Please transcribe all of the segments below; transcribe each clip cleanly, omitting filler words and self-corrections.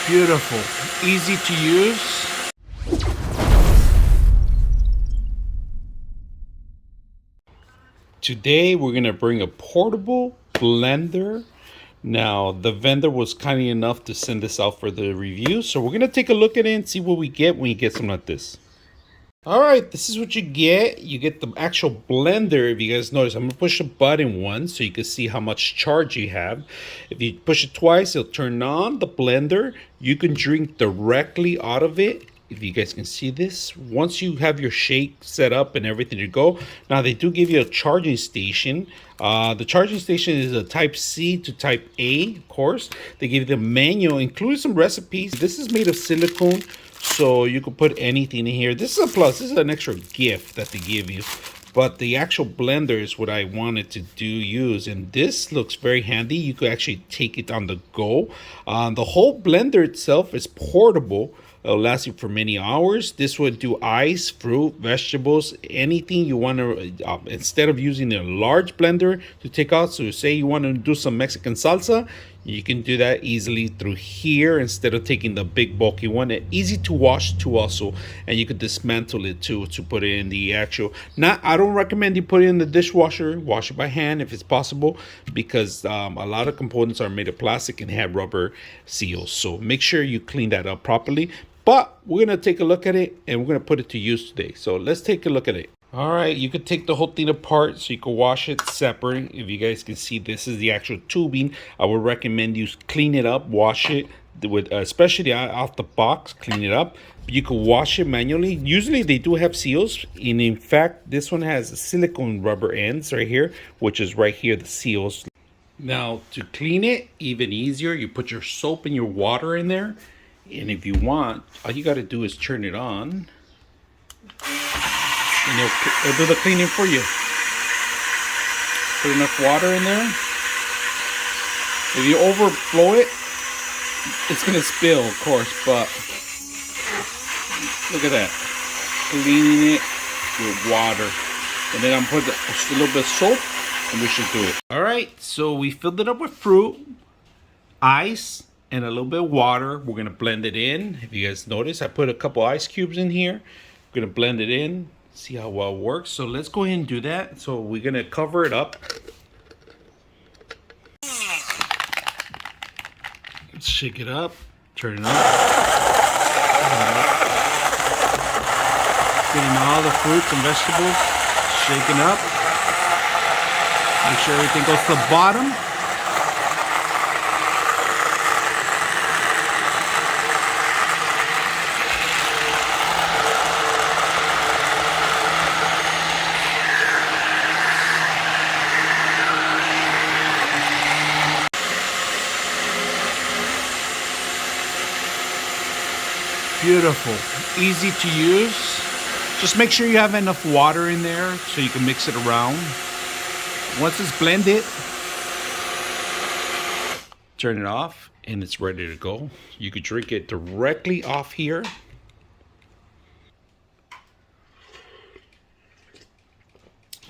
Beautiful, easy to use. Today we're gonna bring a portable blender. Now the vendor was kind enough to send this out for the review, so we're gonna take a look at it and see what we get when you get something like this. All right, this is what you get. You get the actual blender. If you guys notice, I'm gonna push a button once so you can see how much charge you have. If you push it twice, it'll turn on the blender. You can drink directly out of it. If you guys can see this, once you have your shake set up and everything to go, now they do give you a charging station. The charging station is a type C to type A, of course. They give you the manual, including some recipes. This is made of silicone, so you can put anything in here. This is a plus. This is an extra gift that they give you. But the actual blender is what I wanted to use, and this looks very handy. You could actually take it on the go. The whole blender itself is portable. It'll last you for many hours. This would do ice, fruit, vegetables, anything you want to, instead of using a large blender to take out. So say you want to do some Mexican salsa, you can do that easily through here instead of taking the big bulky one. And easy to wash too also, and you could dismantle it too to put it in the actual. I don't recommend you put it in the dishwasher. Wash it by hand if it's possible, because a lot of components are made of plastic and have rubber seals. So make sure you clean that up properly. But we're going to take a look at it and we're going to put it to use today. So let's take a look at it. All right, you could take the whole thing apart so you can wash it separate. If you guys can see, this is the actual tubing. I would recommend you clean it up, wash it, with especially off the box, clean it up. You can wash it manually. Usually they do have seals. And in fact, this one has silicone rubber ends right here, which is right here, the seals. Now, to clean it even easier, you put your soap and your water in there. And if you want, all you got to do is turn it on, and it'll do the cleaning for you. Put enough water in there. If you overflow it, it's going to spill, of course, but look at that. Cleaning it with water. And then I'm putting just a little bit of soap, and we should do it. All right, so we filled it up with fruit, ice, and a little bit of water. We're gonna blend it in. If you guys notice, I put a couple ice cubes in here. We're gonna blend it in, see how well it works. So let's go ahead and do that. So we're gonna cover it up. Let's shake it up, turn it up. Getting all the fruits and vegetables shaken up. Make sure everything goes to the bottom. Beautiful, easy to use. Just make sure you have enough water in there so you can mix it around. Once it's blended, turn it off and it's ready to go. You could drink it directly off here.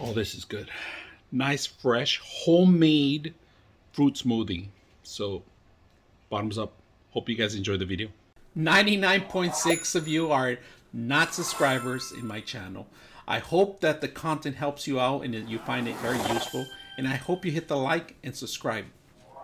Oh, this is good. Nice, fresh, homemade fruit smoothie. So, bottoms up. Hope you guys enjoyed the video. 99.6 of you are not subscribers in my channel. I hope that the content helps you out and that you find it very useful. And I hope you hit the like and subscribe.